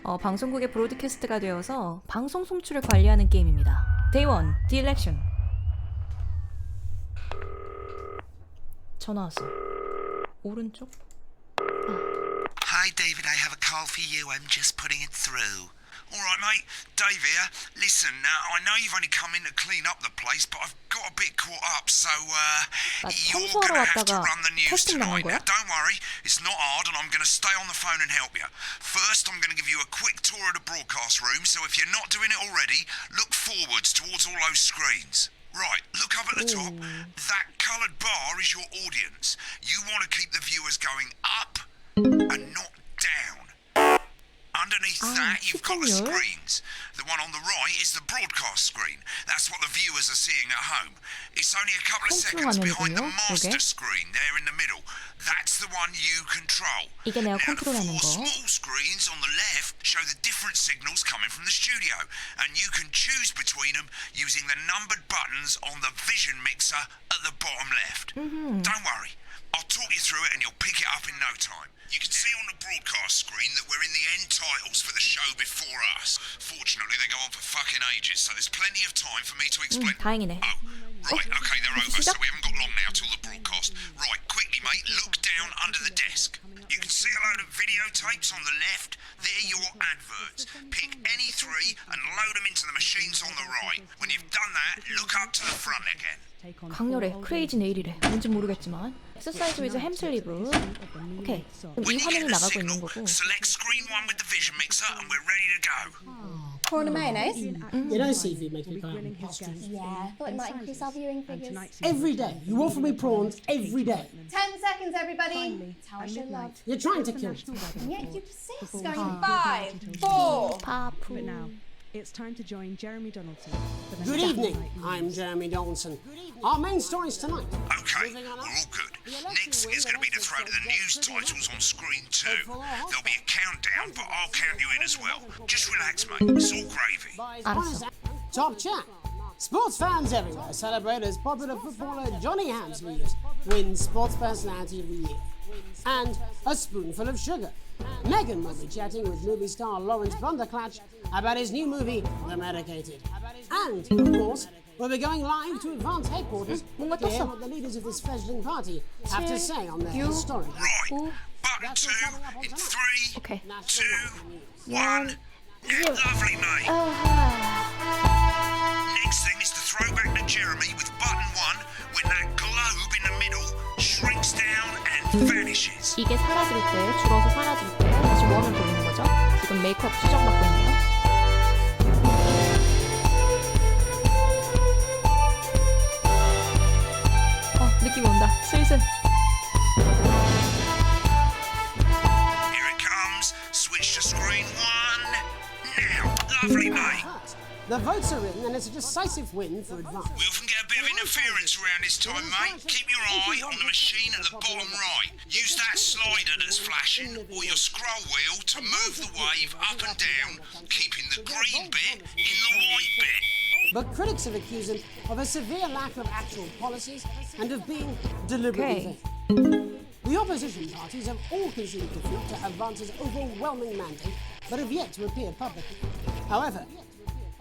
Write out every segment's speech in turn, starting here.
방송국의 브로드캐스트가 되어서 방송 송출을 관리하는 게임입니다. Day 1, The Election. 전화 왔어. 오른쪽? Hi, David, I have a call for you. I'm just putting it through. All right, mate. Dave here. Listen, I know you've only come in to clean up the place, but I've got a bit caught up, so you're 청소하러 going to have to 왔다가 run the news 캐스팅 당한 tonight. 거야? Now, don't worry, it's not hard, and I'm going to stay on the phone and help you. First, I'm going to give you a quick tour of the broadcast room, so if you're not doing it already, look forwards towards all those screens. Right, look up at the top. That coloured bar is your audience. You want to keep the viewers going up and not down. Underneath that, you've got the 시청률. screens. The one on the right is the broadcast screen. That's what the viewers are seeing at home. It's only a couple of seconds behind the master screen there in the middle. That's the one you control. 이게 내가 Now, the 컨트롤하는 four 거. small screens on the left show the different signals coming from the studio, and you can choose between them using the numbered buttons on the vision mixer at the bottom left. Don't worry, I'll talk you through it and you'll pick it up in no time. You can see on the broadcast screen that we're in the end titles for the show before us. Fortunately, they go on for fucking ages, so there's plenty of time for me to explain. 다행이네. Oh, right, okay, they're over, 시작? so we haven't got long now till the broadcast. Right, quickly, mate, look down under the desk. You can see a load of videotapes on the left. They're your adverts. Pick any three and load them into the machines on the right. When you've done that, look up to the front again. 강렬해. 크레이지 네일이래. 뭔지 모르겠지만. 엑서사이즈 위즈 햄슬리브. 오케이. 그럼 이 When you 화면이 get the 나가고 signal, 있는 거고. select screen one with the vision mixer and we're ready to go. Corn and mayonnaise? You know, CV make me cry on pastries. Yeah, thought it might increase our viewing figures. Every day. You offer me prawns every day. 10 seconds, everybody. That's how I show love. You're trying to kill me. And yet you persist. Going in 5, 4. 파푸. But now, it's time to join Jeremy Donaldson for the Good next evening. night. I'm Jeremy Donaldson. Our main stories tonight. Okay, we're all good. Next thing is going to be to throw to the news titles on screen 2. There'll be a countdown, but I'll count you in as well. Just relax, mate. It's all gravy. 알았어. Top chat. Sports fans everywhere celebrate as popular footballer Johnny Hamsleeves wins Sports Personality of the Year. And a spoonful of sugar. Megan will be chatting with movie star Lawrence Bunderclatch about his new movie, The Medicated. And, of course, we'll be going live to Advance headquarters 뭔가 to hear 떴어. what the leaders of this fledgling party have to say on their historic. Right, 오. button 2 in 3, 오케이. 2, 1. Lovely, mate. Next thing is to throw back to Jeremy with button 1 when that globe in the middle shrinks down and vanishes. 이게 사라질 때, 줄어서 사라질 때 다시 원을 돌리는 거죠. 지금 메이크업 수정받고 있네요. 느낌이 온다. 슬슬. Here it comes. Switch to screen 1. Now, lovely, mate. The votes are in, and it's a decisive win for Advance. We often get a bit of interference around this time, mate. Keep your eye on the machine at the bottom right. Use that slider that's flashing or your scroll wheel to move the wave up and down, keeping the green bit in the white bit. But critics have accused him of a severe lack of actual policies and of being deliberately vague. The opposition parties have all conceded defeat to Advance's overwhelming mandate, but have yet to appear publicly. However,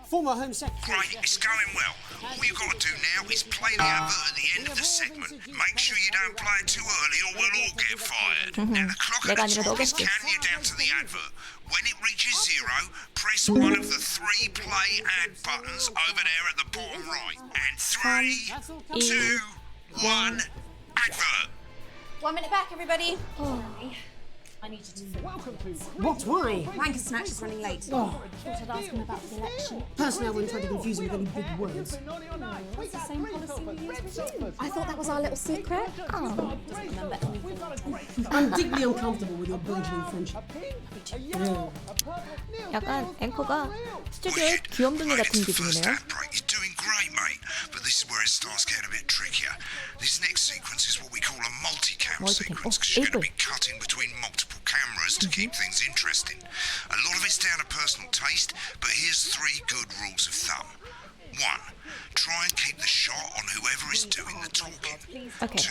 former Home Secretary... Great, it's going well. All you've got to do now is play the advert at the end of the segment. Make sure you don't play it too early or we'll all get fired. Now the clock at 내가 the 아니라 top is 너겠지. counting you down to the advert. When it reaches 0, press one of the 3 play ad buttons over there at the bottom right. And 3, 2, 1, advert. 1 minute back, everybody. I need you to What? Why? Wanker Snatch is running late. Oh, Thought I'd ask him about the election. personally, I wouldn't try to confuse him with any big words. It's the same policy we use with you. I thought that was our little secret. Oh, doesn't remember anything. I'm deeply uncomfortable with your burgeoning friendship. Yeah. 약간 앵커가 스튜디오의 귀염둥이 같은 기분이네요. You're doing great, mate. But this is where it starts getting a bit trickier. This next sequence is what we call a multicam sequence, because you're going to be cutting between multiple cameras to keep things interesting. A lot of it's down to personal taste, but here's 3 good rules of thumb. 1. Try and keep the shot on whoever is doing the talking. Okay. 2.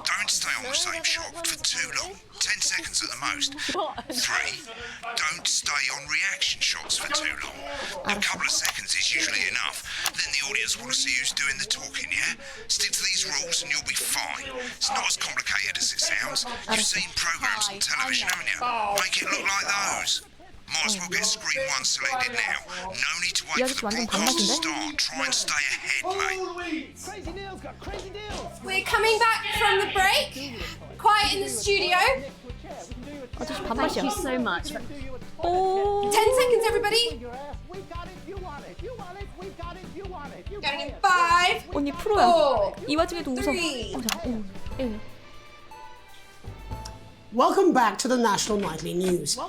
Don't stay on the same shot for too long. 10 seconds at the most. 3, don't stay on reaction shots for too long. A couple of seconds is usually enough. Then the audience want to see who's doing the talking, yeah? Stick to these rules and you'll be fine. It's not as complicated as it sounds. You've seen programs on television, haven't you? Make it look like those. Might as well get screen 1 selected now. No need to wait for the broadcast to start. Try and stay ahead, mate. We're coming back from the break. Quiet in the studio. 아저씨 Thank 반맛이야. you so much. 10 seconds, everybody. Going in 5. 언니 프로야. 4. 이 와중에도 웃어. 3. 1. Welcome back to the National Nightly News.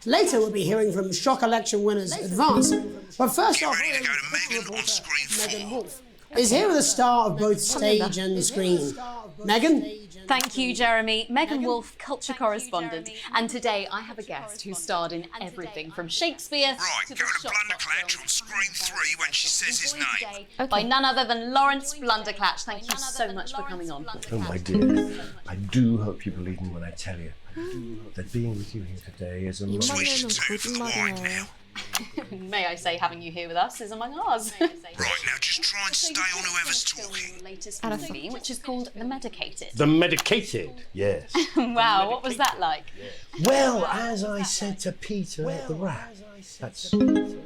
Later we'll be hearing from shock election winners Advance, but first off, Ready to go to Megan on screen 4. is here with a star of both stage and screen. Megan? Thank you, Jeremy. Megan Wolfe, culture correspondent. And today I have a guest who starred in everything from Shakespeare Right, to go the to shop Blunderclatch on screen 3 when she says his name. by none other than Lawrence Blunderclatch. Thank you so much for coming on. Oh, my dear, I do hope you believe me when I tell you that being with you here today is a Switch 입만에는 to 2 for the wide 거짓말이네. now. May I say, having you here with us is among ours. Right, now just try and stay on whoever's talking. Latest movie, which is called The Medicated. The medicated, yes. Wow, what was that like? Well, as I said to Peter the Rat, that's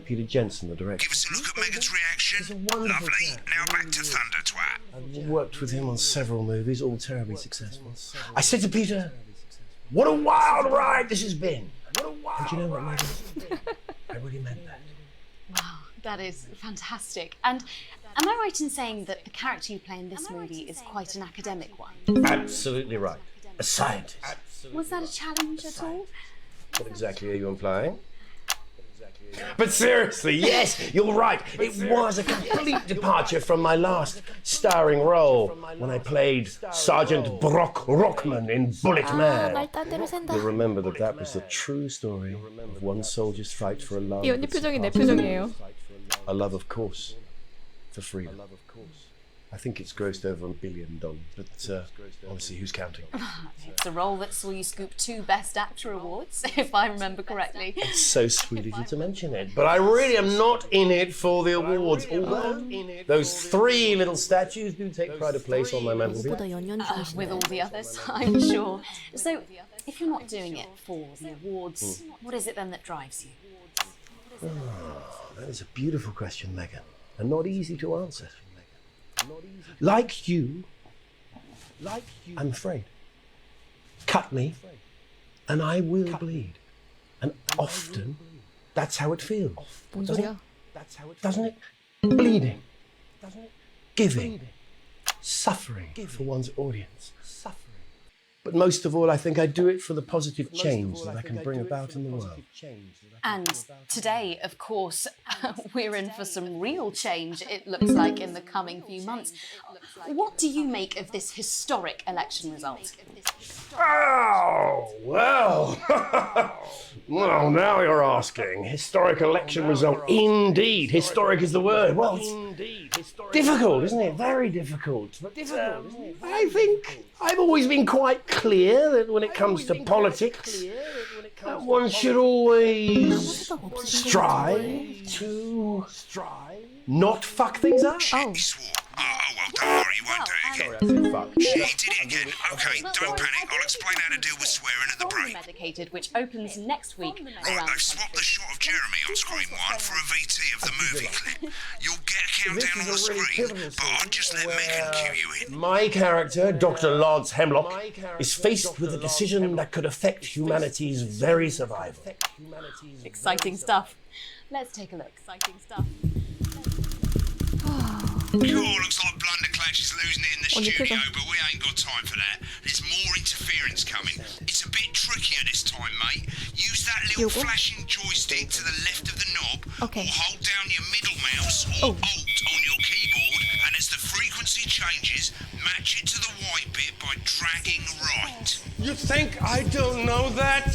Peter Jensen, the director. Give us a look at Megan's reaction. wonderful Lovely. chap. Now back to Thunder Twat. I've worked with him on several movies, all terribly successful. I said to Peter, what a wild ride this has been. And do you know what, Megan? I really meant that. Wow, that is fantastic. And am I right in saying that the character you play in this movie is quite an academic one? Absolutely right. A scientist. Was that a challenge at all? What exactly are you implying? But seriously, yes, you're right. It was a complete departure from my last starring role when I played Sergeant Brock Rockman in Bullet 아, Man. 말단대로 샌다. You'll remember that that was the true story of one soldier's fight for a love. 이 언니 that 표정이 내 surpasses 표정이에요. a love, of course, for freedom. I think it's grossed over $1 billion, but obviously, who's counting? It's a role that saw you scoop 2 Best Actor awards, if I remember correctly. It's so sweet of you to mention it, but I really am not in it for the awards. Although those 3 little statues do take pride of place on my mantelpiece. 보다 연연 중이신데. With all the others, I'm sure. So, if you're not doing it for the awards, what is it then that drives you? That is a beautiful question, Megan, and not easy to answer. Like you, I'm afraid. Cut me, and I will bleed. And often, that's how it feels. 뭔 소리야? Doesn't it? Bleeding. Giving. Suffering for one's audience. But most of all, I think I do it for the positive change that I can bring about in the world. And today, of course, we're in for some real change, it looks like, in the coming few months. What do you make of this historic election result? Oh, well. Well, now you're asking. Historic election result. Indeed. Historic is the word. Well, it's difficult, isn't it? Very difficult. But I think I've always been quite clear that when it comes to politics, one should always strive to not fuck things up. Oh. He swore. Oh, well, don't worry, he won't do it again. Fuck. He did it again. Okay, don't panic. I'll explain how to deal with swearing at the break. Medicated, which opens next week Right, around they've swapped the shot of Jeremy on screen 1 for a VT of the movie clip. You'll get a countdown on the screen, but I'll just let Megan cue you in. My character, Dr. Lance Hemlock, is faced with a decision that could affect humanity's very survival. exciting stuff. Let's take a look. Exciting stuff. Cool, looks like Blunderclatch is losing it in the 언니 studio, 표정. but we ain't got time for that. There's more interference coming. It's a bit trickier this time, mate. Use that little 요거? flashing joystick to the left of the knob, Okay. or hold down your middle mouse or Alt on your keyboard, and as the frequency changes, match it to the white bit by dragging right. You think I don't know that?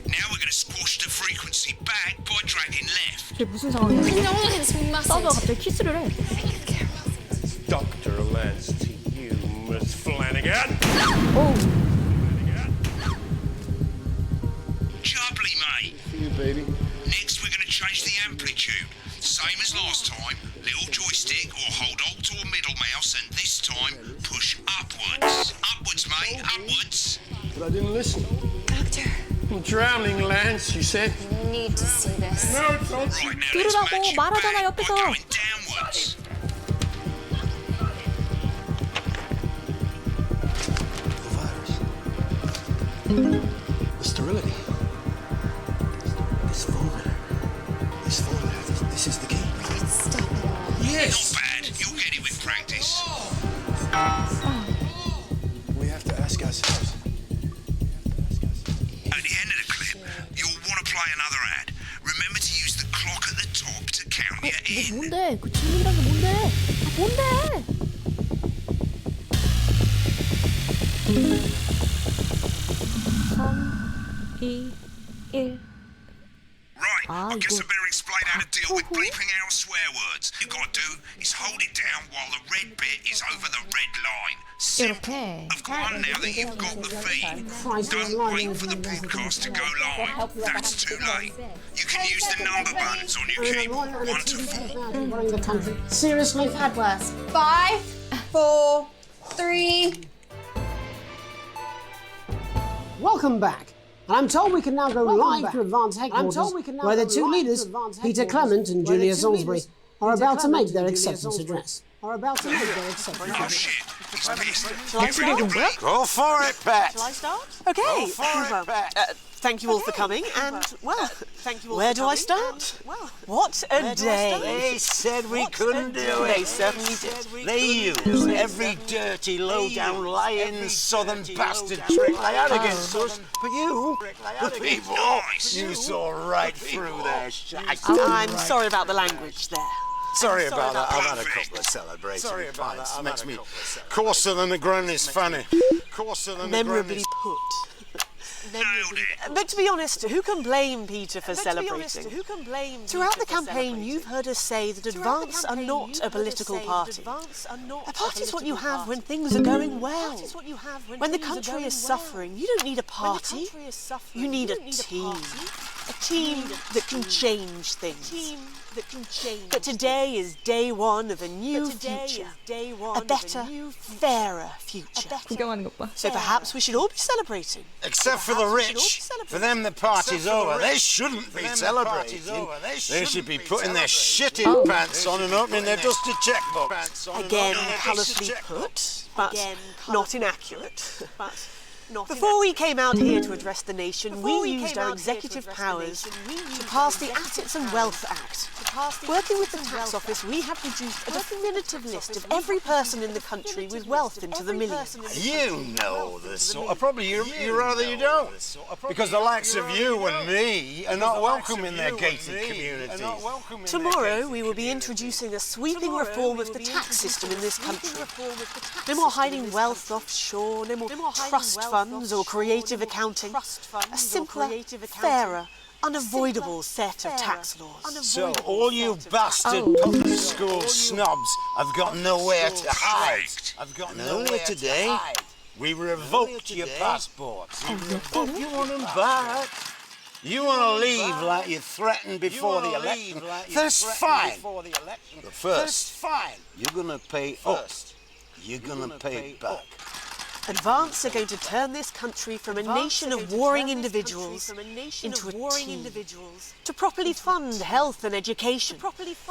Now we're going to squash the frequency back by dragging left. 이게 무슨 상황이야? It's 싸우다가 massive. 갑자기 키스를 해. Dr. Lance to you, Miss Flanagan. 오. baby. Next, we're going to change the amplitude. Same as last time. Little joystick or hold Alt or middle mouse, and this time push upwards. Upwards, mate. Upwards. But I didn't listen. Doctor, I'm drowning, Lance, you said. I need to see this. No, don't. Right, now let's 들으라고 match it 말하잖아, back by 옆에서. going downwards. The sterility. This formula. This is the key. Stop it all. Yes! Not bad. You'll get it with practice. We have to ask ourselves. At the end of the clip, you'll want to play another ad. Remember to use the clock at the top to count you 이게 in. 뭔데? 그 질문이란 게 뭔데? 아, 뭔데? 3, 2, 1. Right, Ah, I guess 이거 I better explain how to deal with 낫포브? bleeping out swear words. You gotta do is hold it down while the red bit is over the red line. Simple. 이렇게. Of course, now that you've got the feed, Christ, don't online wait is for the really broadcast to go live. That's too late. You can use the number buttons on your keyboard, 1 to 4. Running the country. Seriously? Had worse. 5, 4, 3. Welcome back. And I'm told we can now go live to Advance Headquarters, where the two leaders, Peter Clement and Julia Salisbury, are about to make their acceptance address. Oh shit, he's pissed. Go for it, Pat. Shall I start? Go Okay. for it, Pat. Thank you all for coming, and well, where do I start? What a day! They said we couldn't do it. They certainly did. They used every dirty, low-down, lying southern bastard trick they had against us. But you, the people, you saw right through their shite. I'm sorry about the language there. Sorry about that. I've had a couple of celebrating pints. Makes me coarser than a granny's fanny. Coarser than a Memorably granny's... put. Nailed it. But to be honest, who can blame Peter for celebrating? Throughout the campaign, you've heard us say that Advance are not a political party. A party is what you have when things are going well. When the country is suffering, you don't need a party. You need a team. A team that can change things. But today is day one of a new future. A better, fairer future. 구경하는 것 봐. So perhaps we should all be celebrating. Except for the rich. For them, the party's over. They shouldn't be celebrating. They should be putting their shitty pants on and opening their dusty checkbooks. Again, colourfully put, but not inaccurate. Before we came out here to address the nation, we used our executive powers to pass the Assets and Wealth Act. Working with the tax office, we have produced a definitive list of every person in the country with wealth into the millions. You know the sort of... Probably you rather you don't. Because the likes of you and me are not welcome in their gated communities. Tomorrow, we will be introducing a sweeping reform of the tax system in this country. No more hiding wealth offshore, no more trust funds or creative accounting. A simpler, fairer, unavoidable set of tax laws. So all you bastard public school snobs have got nowhere to hide. Earlier today, we revoked your passports. You want them back? You want to leave like you threatened before the election? That's fine. But first, you're going to pay up. You're going to pay back. Advance are going to turn this country from a nation of warring individuals into a team. To properly fund health and education.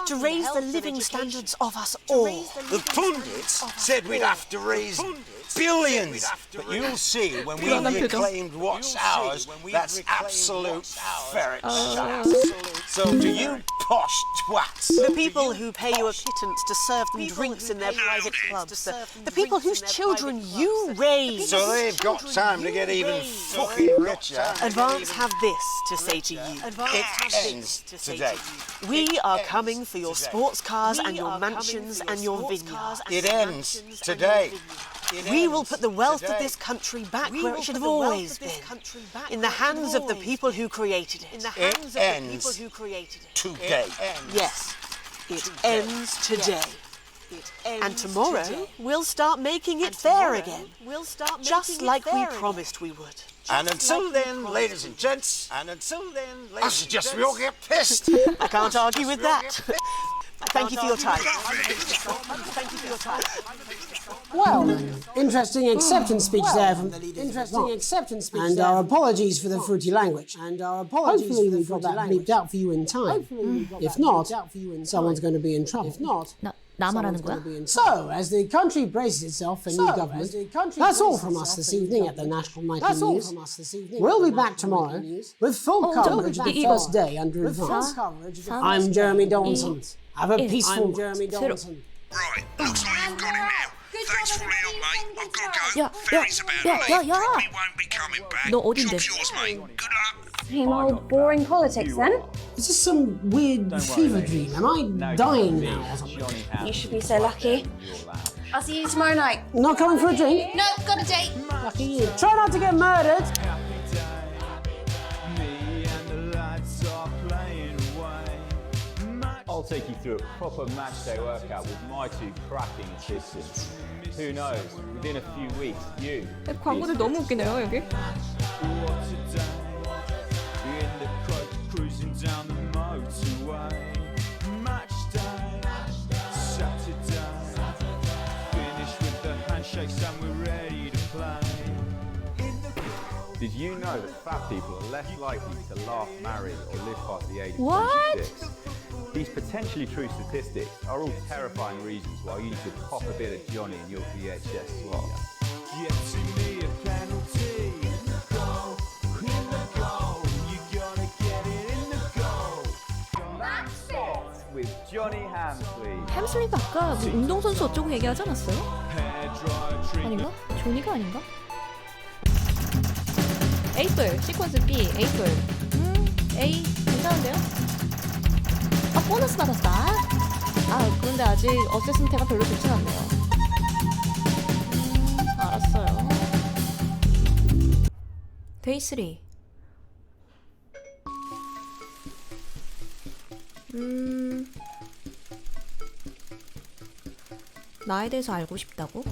To raise the living standards of us all. The pundits said we'd have to raise billions. But you'll see when we reclaimed what's ours, that's absolute ferret shite. So to you posh twats. The people who pay you a pittance to serve them drinks in their private clubs. The people whose children you raise. So they've got time to get even fucking richer. Advance have this to say to you. It ends today. We are coming for your sports cars and your mansions and your vineyards. It ends today. We will put the wealth of this country back where it should have always been. In the hands of the people who created it. It ends today. Yes, it ends today. And tomorrow, we'll start making it fair again. Just like we promised we would. And until then, ladies and gents, I suggest we all get pissed. I can't argue with that. Thank you for your time. Thank you for your time. Well, interesting acceptance speech there from the leader. Interesting acceptance speech. And our apologies for the fruity language. And our apologies Hopefully we got that bleeped out for you in time. If not, someone's going to be in trouble. If not, 나 말하는 거야? So, as the country braces itself for new government, that's all from us this evening at the National Nightly News. We'll be back tomorrow with full coverage of the first day under advance. I'm Jeremy Donaldson. Have a peaceful Jeremy Donaldson. Right, looks like you've got it now. Thanks for all the help, mate. I've got to go. 야, Ferry's about to leave. 야. Probably won't be coming back. 너 어딘데? Job's yours, mate. Good luck. Same old boring politics then. Is this some weird fever dream? Am I dying now or something? You should be so lucky. I'll see you tomorrow night. Not coming for a drink? No, got a date. Lucky you. Try not to get murdered. I'll take you through a proper match day workout with my two cracking assistants. Who knows, within a few weeks, you... 광고들 너무 웃기네요, 여기. Did you know that fat people are less likely to laugh, marry, or live past the age of What? 26? These potentially true statistics are all terrifying reasons why you need to pop a bit of Johnny in your VHS slot. With Johnny Hamsley. 햄슬리가 아까 뭐 운동선수 어쩌고 얘기하지 않았어요? 아닌가? 조니가 아닌가? A뿔, 시퀀스 B, A뿔. A 괜찮은데요? 아, 보너스 받았다. 아, 그런데 아직 어세스먼트가 별로 좋진 않네요. 알았어요. 데이 3. 나에 대해서 알고 싶다고?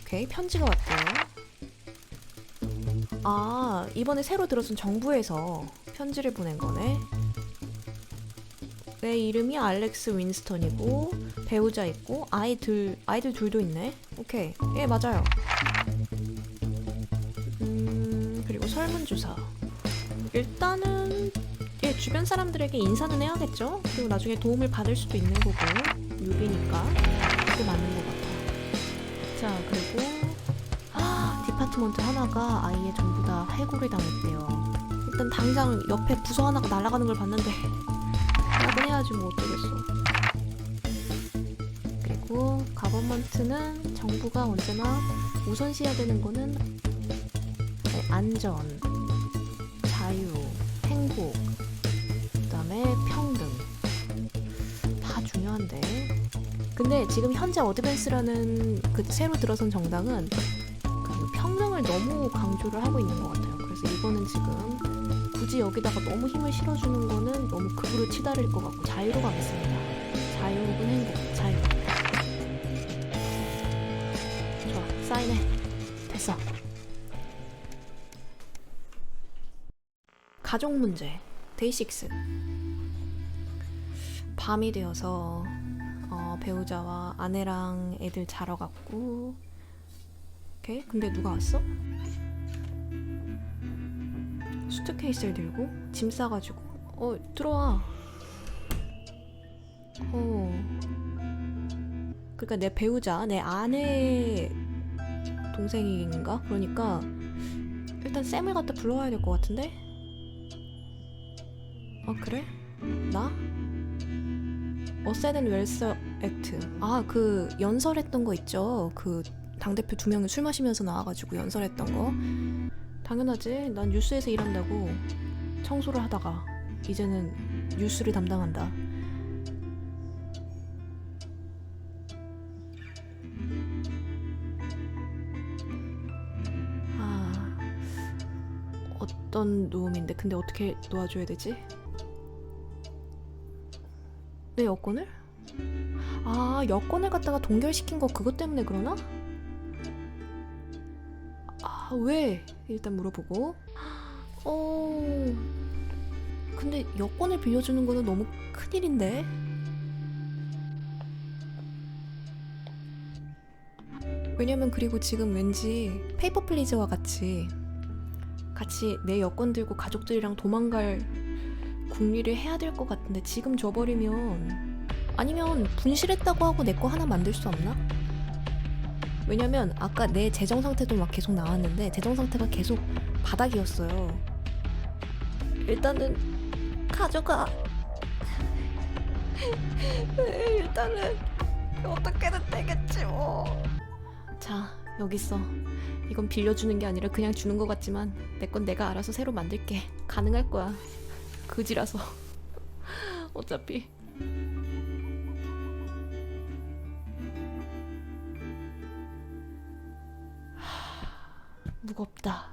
오케이, 편지가 왔대요. 아, 이번에 새로 들어선 정부에서 편지를 보낸 거네. 내 이름이 알렉스 윈스턴이고 배우자 있고 아이들 둘도 있네. 오케이, 예, 맞아요. 그리고 설문조사. 일단은 예, 주변 사람들에게 인사는 해야겠죠. 그리고 나중에 도움을 받을 수도 있는 거고, 뉴비니까 그게 맞는 것 같아. 자, 그리고 디파트먼트 하나가 아예 전부 다 해고를 당했대요. 일단 당장 옆에 부서 하나가 날아가는 걸 봤는데 야근해야지 뭐 어쩌겠어. 그리고 가버먼트는 정부가 언제나 우선시해야 되는 거는 안전, 자유, 행복, 그 다음에 평등. 다 중요한데. 근데 지금 현재 어드밴스라는 그 새로 들어선 정당은 평등을 너무 강조를 하고 있는 것 같아요. 그래서 이거는 지금 굳이 여기다가 너무 힘을 실어주는 거는 너무 극으로 치달을 것 같고 자유로 가겠습니다. 자유 혹은 행복, 자유. 좋아, 사인해. 됐어. 가족 문제, 데이 6. 밤이 되어서 배우자와 아내랑 애들 자러 갔고. 오케이, 근데 누가 왔어? 수트케이스를 들고 짐 싸가지고 들어와. 그러니까 내 배우자, 내 아내 동생인가? 그러니까 일단 쌤을 갖다 불러와야 될 것 같은데? 그래? 나? 어세덴 웰서 액트. 아, 그 연설했던 거 있죠? 그 당대표 2명이 술 마시면서 나와가지고 연설했던 거. 당연하지. 난 뉴스에서 일한다고. 청소를 하다가 이제는 뉴스를 담당한다. 어떤 도움인데 근데 어떻게 도와줘야 되지? 내 여권을? 여권을 갖다가 동결시킨 거 그것 때문에 그러나? 왜? 일단 물어보고. 근데 여권을 빌려주는 거는 너무 큰일인데? 왜냐면 그리고 지금 왠지 페이퍼 플리즈와 같이 내 여권 들고 가족들이랑 도망갈 궁리를 해야 될 것 같은데 지금 줘버리면, 아니면 분실했다고 하고 내 거 하나 만들 수 없나? 왜냐면 아까 내 재정 상태도 막 계속 나왔는데 재정 상태가 계속 바닥이었어요. 일단은 가져가. 일단은 어떻게든 되겠지 뭐. 자, 여기 있어. 이건 빌려주는 게 아니라 그냥 주는 것 같지만 내 건 내가 알아서 새로 만들게. 가능할 거야. 그지라서. 어차피. 무겁다.